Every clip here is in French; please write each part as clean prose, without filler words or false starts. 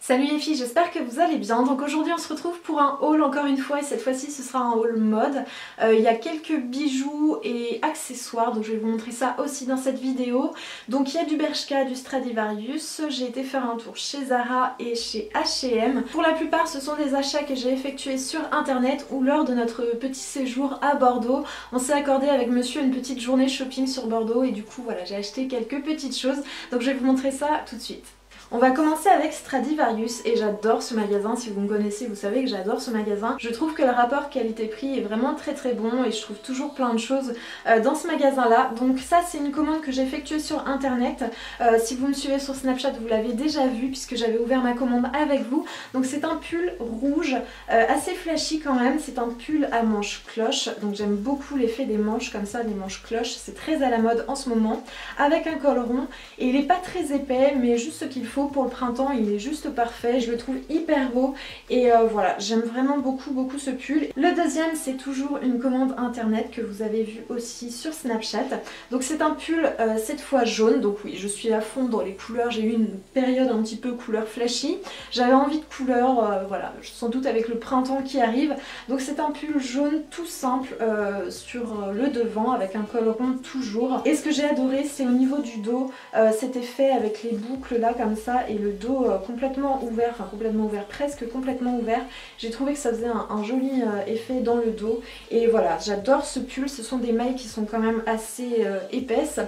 Salut les filles, j'espère que vous allez bien. Donc aujourd'hui on se retrouve pour un haul encore une fois et cette fois-ci ce sera un haul mode. Il y a quelques bijoux et accessoires, donc je vais vous montrer ça aussi dans cette vidéo. Donc il y a du Bershka, du Stradivarius, j'ai été faire un tour chez Zara et chez H&M. Pour la plupart ce sont des achats que j'ai effectués sur internet ou lors de notre petit séjour à Bordeaux. On s'est accordé avec monsieur une petite journée shopping sur Bordeaux et du coup voilà, j'ai acheté quelques petites choses. Donc je vais vous montrer ça tout de suite. On va commencer avec Stradivarius et j'adore ce magasin, si vous me connaissez vous savez que j'adore ce magasin. Je trouve que le rapport qualité-prix est vraiment très bon et je trouve toujours plein de choses dans ce magasin là. Donc ça c'est une commande que j'ai effectuée sur internet, si vous me suivez sur Snapchat vous l'avez déjà vu puisque j'avais ouvert ma commande avec vous. Donc c'est un pull rouge assez flashy quand même, c'est un pull à manches cloche, donc j'aime beaucoup l'effet des manches comme ça, des manches cloches, c'est très à la mode en ce moment, avec un col rond et il n'est pas très épais mais juste ce qu'il faut pour le printemps, il est juste parfait, je le trouve hyper beau et voilà, j'aime vraiment beaucoup ce pull. Le deuxième c'est toujours une commande internet que vous avez vu aussi sur Snapchat, donc c'est un pull cette fois jaune, donc oui je suis à fond dans les couleurs, j'ai eu une période un petit peu couleur flashy, j'avais envie de couleurs, voilà, sans doute avec le printemps qui arrive, donc c'est un pull jaune tout simple sur le devant avec un col rond toujours, et ce que j'ai adoré c'est au niveau du dos, cet effet avec les boucles là comme ça et le dos complètement ouvert, enfin complètement ouvert, presque complètement ouvert. J'ai trouvé que ça faisait un joli effet dans le dos et voilà, j'adore ce pull, ce sont des mailles qui sont quand même assez épaisses.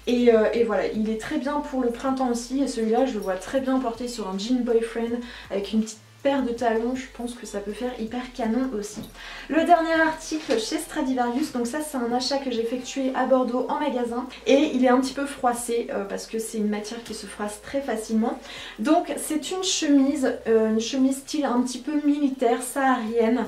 Et voilà, il est très bien pour le printemps aussi et celui-là je le vois très bien porté sur un jean boyfriend avec une petite paire de talons, je pense que ça peut faire hyper canon aussi. Le dernier article chez Stradivarius, donc ça c'est un achat que j'ai effectué à Bordeaux en magasin et il est un petit peu froissé parce que c'est une matière qui se froisse très facilement. Donc c'est une chemise style un petit peu militaire, saharienne,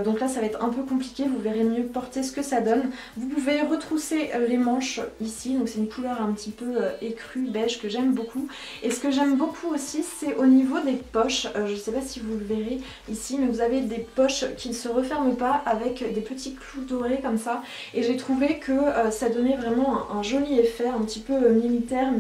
donc là ça va être un peu compliqué, vous verrez mieux porter ce que ça donne. Vous pouvez retrousser les manches ici, donc c'est une couleur un petit peu écrue, beige que j'aime beaucoup. Et ce que j'aime beaucoup aussi c'est au niveau des poches, je sais pas si vous le verrez ici, mais vous avez des poches qui ne se referment pas avec des petits clous dorés comme ça et j'ai trouvé que ça donnait vraiment un joli effet un petit peu militaire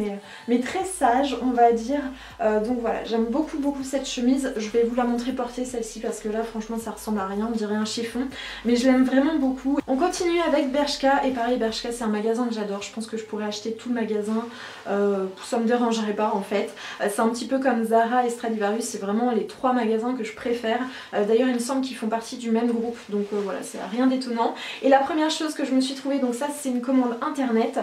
mais très sage on va dire, donc voilà, j'aime beaucoup cette chemise. Je vais vous la montrer portée celle-ci parce que là franchement ça ressemble à rien, on dirait un chiffon, mais je l'aime vraiment beaucoup. On continue avec Bershka et pareil, Bershka c'est un magasin que j'adore, je pense que je pourrais acheter tout le magasin, ça me dérangerait pas en fait. C'est un petit peu comme Zara et Stradivarius, c'est vraiment les trois magasins que je préfère. D'ailleurs il me semble qu'ils font partie du même groupe, donc voilà, c'est rien d'étonnant. Et la première chose que je me suis trouvée, donc ça c'est une commande internet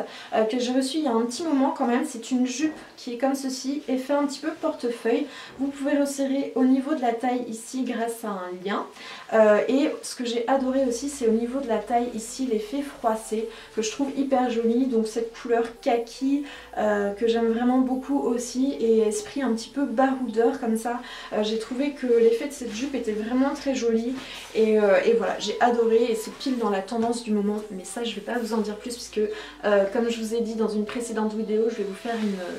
que j'ai reçue il y a un petit moment quand même, c'est une jupe qui est comme ceci et fait un petit peu portefeuille. Vous pouvez le serrer au niveau de la taille ici grâce à un lien. Et ce que j'ai adoré aussi c'est au niveau de la taille ici l'effet froissé que je trouve hyper joli, donc cette couleur kaki que j'aime vraiment beaucoup aussi et esprit un petit peu baroudeur comme ça. J'ai trouvé que l'effet de cette jupe était vraiment très joli et voilà, j'ai adoré et c'est pile dans la tendance du moment, mais ça je vais pas vous en dire plus puisque comme je vous ai dit dans une précédente vidéo, je vais vous faire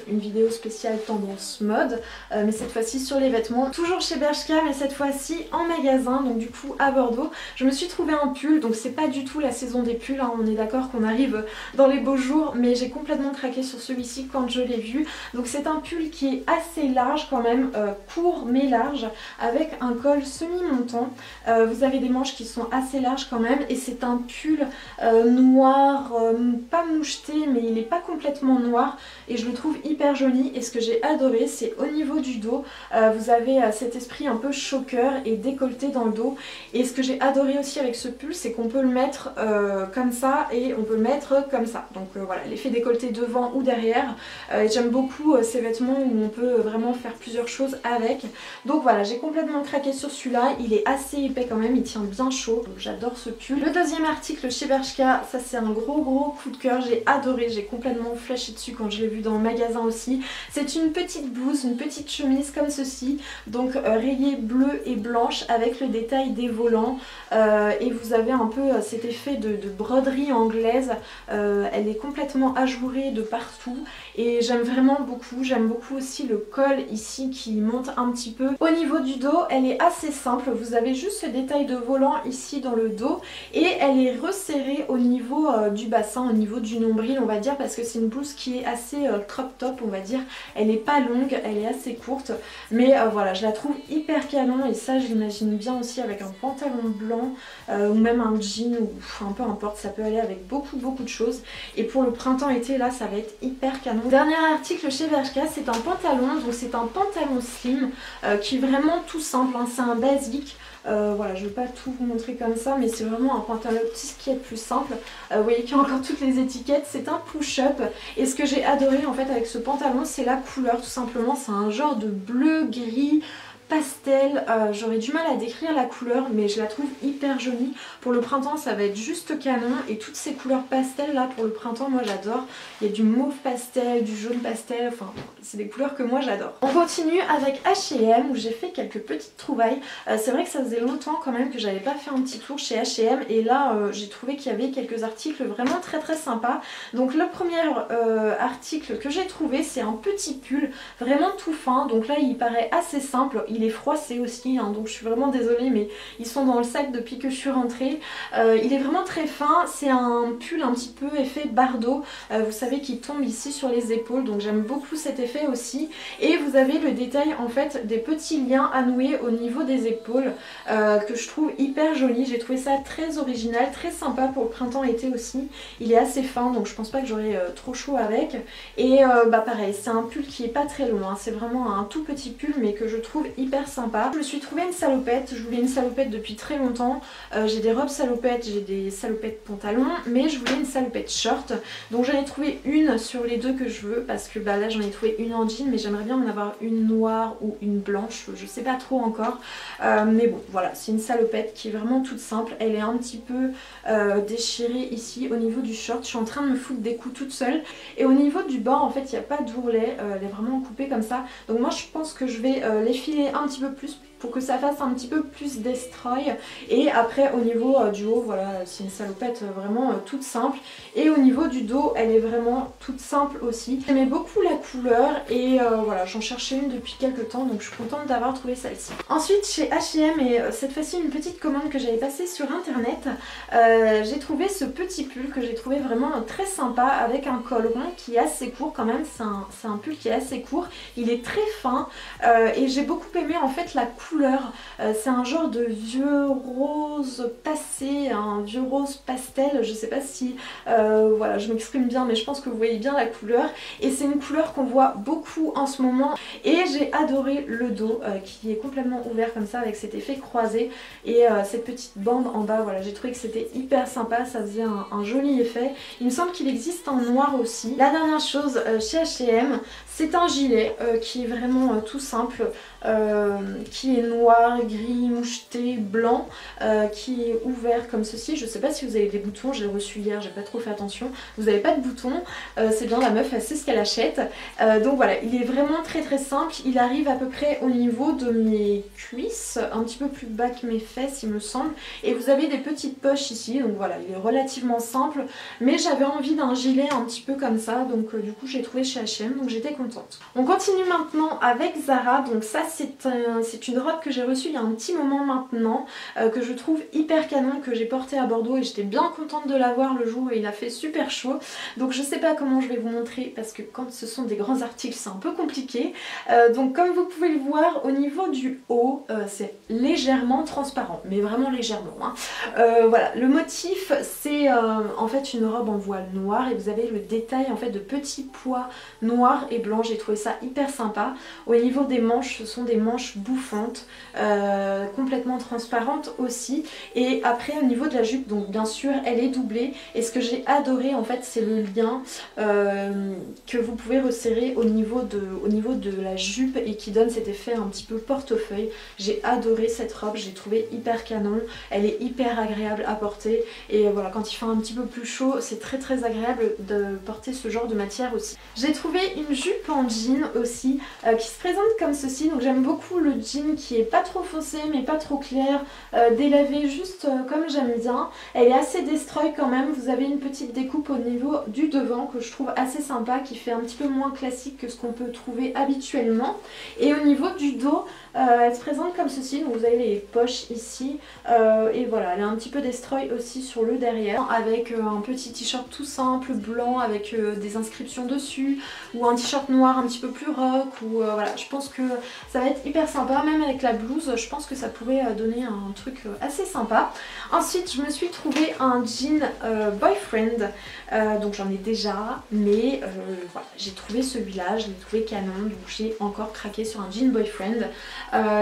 une vidéo spéciale tendance mode, mais cette fois-ci sur les vêtements, toujours chez Bershka mais cette fois-ci en magasin, donc du coup à Bordeaux. Je me suis trouvé un pull, donc c'est pas du tout la saison des pulls, hein, on est d'accord qu'on arrive dans les beaux jours, mais j'ai complètement craqué sur celui-ci quand je l'ai vu. Donc c'est un pull qui est assez large quand même, court mais large, avec un col semi-montant. Vous avez des manches qui sont assez larges quand même et c'est un pull noir, pas moucheté mais il n'est pas complètement noir et je le trouve hyper joli. Et ce que j'ai adoré c'est au niveau du dos, vous avez cet esprit un peu choker et décolleté dans le dos. Et ce que j'ai adoré aussi avec ce pull c'est qu'on peut le mettre comme ça et on peut le mettre comme ça. Donc voilà, l'effet décolleté devant ou derrière. J'aime beaucoup ces vêtements où on peut vraiment faire plusieurs choses avec. Donc voilà, j'ai complètement craqué sur celui-là, il est assez épais quand même, il tient bien chaud, donc j'adore ce pull. Le deuxième article chez Bershka, ça c'est un gros coup de cœur, j'ai adoré, j'ai complètement flashé dessus quand je l'ai vu dans le magasin aussi. C'est une petite blouse, une petite chemise comme ceci, donc rayée bleue et blanche avec le détail des volants et vous avez un peu cet effet de broderie anglaise, elle est complètement ajourée de partout et j'aime vraiment beaucoup. J'aime beaucoup aussi le col ici qui monte un petit peu. Au niveau niveau du dos, elle est assez simple, vous avez juste ce détail de volant ici dans le dos et elle est resserrée au niveau du bassin, au niveau du nombril on va dire, parce que c'est une blouse qui est assez crop top on va dire, elle est pas longue, elle est assez courte, mais voilà, je la trouve hyper canon et ça je l'imagine bien aussi avec un pantalon blanc ou même un jean ou enfin peu importe, ça peut aller avec beaucoup de choses et pour le printemps-été là ça va être hyper canon. Dernier article chez Bershka, c'est un pantalon, donc c'est un pantalon slim qui est vraiment tout simple, hein, c'est un basique. Voilà, je ne vais pas tout vous montrer comme ça, mais c'est vraiment un pantalon tout ce qui est plus simple. Vous voyez qu'il y a encore toutes les étiquettes, c'est un push-up. Et ce que j'ai adoré en fait avec ce pantalon, c'est la couleur tout simplement. C'est un genre de bleu, gris, pastel, j'aurais du mal à décrire la couleur mais je la trouve hyper jolie. Pour le printemps ça va être juste canon et toutes ces couleurs pastel là pour le printemps moi j'adore. Il y a du mauve pastel, du jaune pastel, enfin c'est des couleurs que moi j'adore. On continue avec H&M où j'ai fait quelques petites trouvailles. C'est vrai que ça faisait longtemps quand même que j'avais pas fait un petit tour chez H&M et là j'ai trouvé qu'il y avait quelques articles vraiment très sympas. Donc le premier article que j'ai trouvé c'est un petit pull vraiment tout fin, donc là il paraît assez simple. Il est froissé aussi, hein, donc je suis vraiment désolée mais ils sont dans le sac depuis que je suis rentrée. Il est vraiment très fin, c'est un pull un petit peu effet bardeau, vous savez qui tombe ici sur les épaules, donc j'aime beaucoup cet effet aussi. Et vous avez le détail en fait des petits liens à nouer au niveau des épaules que je trouve hyper joli. J'ai trouvé ça très original, très sympa pour le printemps-été aussi. Il est assez fin donc je pense pas que j'aurai trop chaud avec. Et bah pareil, c'est un pull qui est pas très long, hein, c'est vraiment un tout petit pull mais que je trouve hyper sympa. Je me suis trouvé une salopette, je voulais une salopette depuis très longtemps. J'ai des robes salopettes, j'ai des salopettes pantalons, mais je voulais une salopette short. Donc j'en ai trouvé une sur les deux que je veux parce que bah là j'en ai trouvé une en jean mais j'aimerais bien en avoir une noire ou une blanche, je sais pas trop encore. Mais bon voilà, c'est une salopette qui est vraiment toute simple. Elle est un petit peu déchirée ici au niveau du short. Je suis en train de me foutre des coups toute seule. Et au niveau du bas en fait il n'y a pas d'ourlet, elle est vraiment coupée comme ça. Donc moi je pense que je vais l'effiler un petit peu plus pour que ça fasse un petit peu plus destroy. Et après au niveau du haut, voilà, c'est une salopette vraiment toute simple. Et au niveau du dos, elle est vraiment toute simple aussi. J'aimais beaucoup la couleur et voilà, j'en cherchais une depuis quelques temps, donc je suis contente d'avoir trouvé celle-ci. Ensuite chez H&M, et cette fois-ci une petite commande que j'avais passée sur internet, j'ai trouvé ce petit pull que j'ai trouvé vraiment très sympa avec un col rond qui est assez court quand même. C'est un pull qui est assez court, il est très fin et j'ai beaucoup aimé en fait la couleur. C'est un genre de vieux rose passé, un vieux rose pastel, je sais pas si voilà, je m'exprime bien mais je pense que vous voyez bien la couleur et c'est une couleur qu'on voit beaucoup en ce moment. Et j'ai adoré le dos qui est complètement ouvert comme ça avec cet effet croisé et cette petite bande en bas. Voilà, j'ai trouvé que c'était hyper sympa, ça faisait un joli effet. Il me semble qu'il existe en noir aussi. La dernière chose chez H&M, c'est un gilet qui est vraiment tout simple, qui est noir, gris, moucheté, blanc, qui est ouvert comme ceci. Je sais pas si vous avez des boutons, j'ai reçu hier, j'ai pas trop fait attention. Vous n'avez pas de boutons, c'est bien, la meuf elle sait ce qu'elle achète. Donc voilà, il est vraiment très simple, il arrive à peu près au niveau de mes cuisses, un petit peu plus bas que mes fesses il me semble. Et vous avez des petites poches ici, donc voilà, il est relativement simple. Mais j'avais envie d'un gilet un petit peu comme ça, donc du coup j'ai trouvé chez H&M, donc j'étais contente. On continue maintenant avec Zara, donc ça c'est une robe que j'ai reçue il y a un petit moment maintenant, que je trouve hyper canon, que j'ai portée à Bordeaux et j'étais bien contente de l'avoir le jour où il a fait super chaud. Donc je sais pas comment je vais vous montrer parce que quand ce sont des grands articles c'est un peu compliqué. Donc comme vous pouvez le voir au niveau du haut c'est légèrement transparent, mais vraiment légèrement, hein. Voilà, le motif c'est en fait une robe en voile noire et vous avez le détail en fait de petits pois noirs et blancs. J'ai trouvé ça hyper sympa. Au niveau des manches, ce sont des manches bouffantes, complètement transparentes aussi. Et après au niveau de la jupe, donc bien sûr elle est doublée et ce que j'ai adoré en fait c'est le lien que vous pouvez resserrer au niveau de la jupe et qui donne cet effet un petit peu portefeuille. J'ai adoré cette robe, j'ai trouvé hyper canon, elle est hyper agréable à porter et voilà, quand il fait un petit peu plus chaud c'est très agréable de porter ce genre de matière aussi. J'ai trouvé une jupe en jean aussi qui se présente comme ceci, donc j'aime beaucoup le jean qui est pas trop foncé mais pas trop clair, délavé juste comme j'aime bien. Elle est assez destroy quand même, vous avez une petite découpe au niveau du devant que je trouve assez sympa, qui fait un petit peu moins classique que ce qu'on peut trouver habituellement. Et au niveau du dos, Elle se présente comme ceci, donc vous avez les poches ici et voilà, elle est un petit peu destroy aussi sur le derrière avec un petit t-shirt tout simple blanc avec des inscriptions dessus ou un t-shirt noir un petit peu plus rock ou voilà, je pense que ça va être hyper sympa, même avec la blouse je pense que ça pourrait donner un truc assez sympa. Ensuite je me suis trouvé un jean boyfriend, donc j'en ai déjà mais voilà, j'ai trouvé celui-là, je l'ai trouvé canon, donc j'ai encore craqué sur un jean boyfriend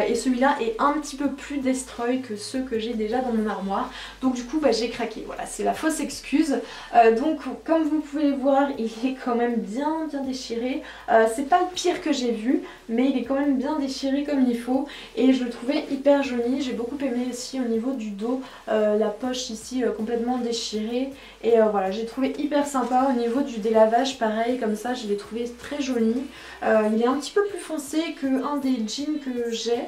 et celui-là est un petit peu plus destroy que ceux que j'ai déjà dans mon armoire, donc du coup bah, j'ai craqué, voilà, c'est la fausse excuse. Donc comme vous pouvez le voir, il est quand même bien déchiré, c'est pas le pire que j'ai vu mais il est quand même bien déchiré comme il faut et je le trouvais hyper joli. J'ai beaucoup aimé aussi au niveau du dos, la poche ici complètement déchirée et voilà, j'ai trouvé hyper sympa. Au niveau du délavage pareil, comme ça je l'ai trouvé très joli. Il est un petit peu plus foncé qu'un des jeans que j'ai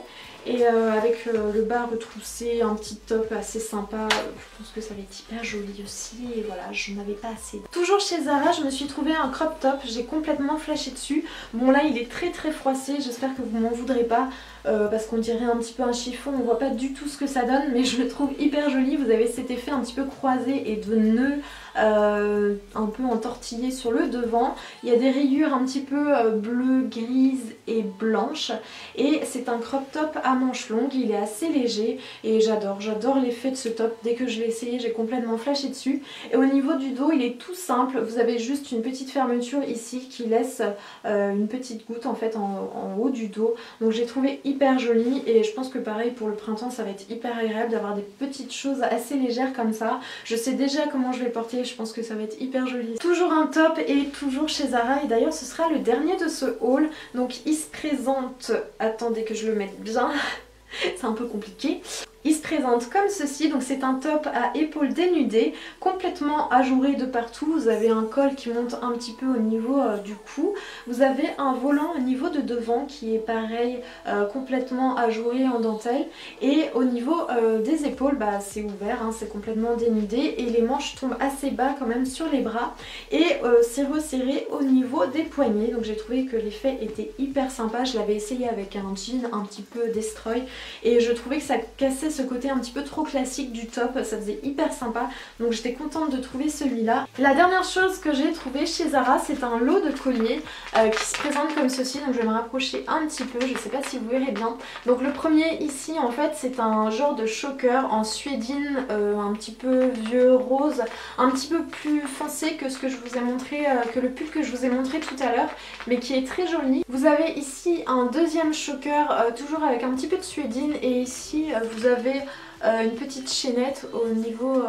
et avec le bas retroussé, un petit top assez sympa, je pense que ça va être hyper joli aussi et voilà, j'en avais pas assez. Toujours chez Zara, je me suis trouvé un crop top, j'ai complètement flashé dessus. Bon là il est très froissé, j'espère que vous m'en voudrez pas parce qu'on dirait un petit peu un chiffon, on voit pas du tout ce que ça donne mais je le trouve hyper joli. Vous avez cet effet un petit peu croisé et de nœud un peu entortillé sur le devant. Il y a des rayures un petit peu bleues, grises et blanches et c'est un crop top à manches longues, il est assez léger et j'adore l'effet de ce top. Dès que je l'ai essayé j'ai complètement flashé dessus et au niveau du dos il est tout simple, vous avez juste une petite fermeture ici qui laisse une petite goutte en fait en haut du dos, donc j'ai trouvé hyper joli et je pense que pareil pour le printemps ça va être hyper agréable d'avoir des petites choses assez légères comme ça. Je sais déjà comment je vais le porter, je pense que ça va être hyper joli. Toujours un top et toujours chez Zara et d'ailleurs ce sera le dernier de ce haul, donc il se présente, attendez que je le mette bien, c'est un peu compliqué. Il se présente comme ceci, donc c'est un top à épaules dénudées, complètement ajouré de partout. Vous avez un col qui monte un petit peu au niveau du cou. Vous avez un volant au niveau de devant qui est pareil, complètement ajouré en dentelle. Et au niveau des épaules, bah, c'est ouvert, hein, c'est complètement dénudé. Et les manches tombent assez bas quand même sur les bras. Et c'est resserré au niveau des poignets. Donc j'ai trouvé que l'effet était hyper sympa. Je l'avais essayé avec un jean un petit peu destroy. Et je trouvais que ça cassait ce côté un petit peu trop classique du top, ça faisait hyper sympa, donc j'étais contente de trouver celui-là. La dernière chose que j'ai trouvé chez Zara, c'est un lot de colliers qui se présente comme ceci, donc je vais me rapprocher un petit peu, je sais pas si vous verrez bien. Donc le premier ici en fait c'est un genre de choker en suédine un petit peu vieux rose, un petit peu plus foncé que ce que je vous ai montré, que le pull que je vous ai montré tout à l'heure, mais qui est très joli. Vous avez ici un deuxième choker toujours avec un petit peu de suédine et ici vous avez une petite chaînette au niveau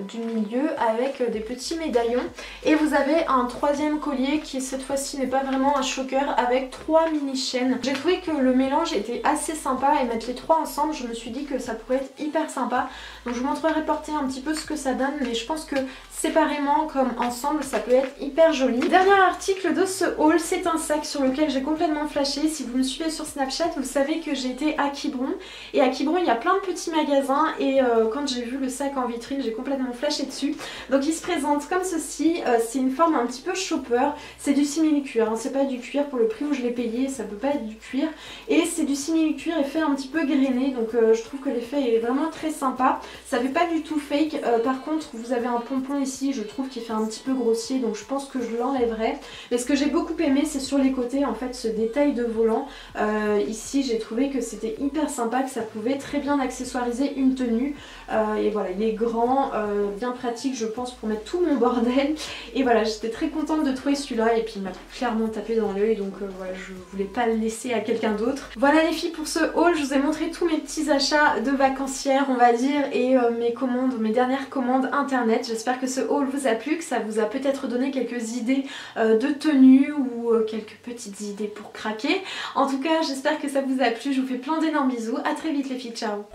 du milieu avec des petits médaillons et vous avez un troisième collier qui cette fois-ci n'est pas vraiment un choker avec 3 mini chaînes. J'ai trouvé que le mélange était assez sympa et mettre les trois ensemble je me suis dit que ça pourrait être hyper sympa, donc je vous montrerai porter un petit peu ce que ça donne mais je pense que séparément comme ensemble ça peut être hyper joli. Dernier article de ce haul, c'est un sac sur lequel j'ai complètement flashé. Si vous me suivez sur Snapchat vous savez que j'ai été à Quiberon et à Quiberon il y a plein de petits magasins et quand j'ai vu le sac en vitrine j'ai complètement flashé dessus. Donc il se présente comme ceci, c'est une forme un petit peu chopper, c'est du simili-cuir, hein, c'est pas du cuir pour le prix où je l'ai payé, ça peut pas être du cuir et c'est du simili-cuir effet un petit peu grainé, donc je trouve que l'effet est vraiment très sympa, ça fait pas du tout fake. Par contre vous avez un pompon ici, je trouve qu'il fait un petit peu grossier donc je pense que je l'enlèverai, mais ce que j'ai beaucoup aimé c'est sur les côtés en fait ce détail de volant, ici j'ai trouvé que c'était hyper sympa, que ça pouvait très bien accessoiriser une tenue et voilà il est grand, bien pratique je pense pour mettre tout mon bordel et voilà j'étais très contente de trouver celui-là et puis il m'a clairement tapé dans l'œil donc voilà je voulais pas le laisser à quelqu'un d'autre. Voilà les filles pour ce haul, je vous ai montré tous mes petits achats de vacancières on va dire et mes dernières commandes internet. J'espère que ce haul vous a plu, que ça vous a peut-être donné quelques idées de tenue ou quelques petites idées pour craquer. En tout cas j'espère que ça vous a plu, je vous fais plein d'énormes bisous, à très vite les filles, ciao.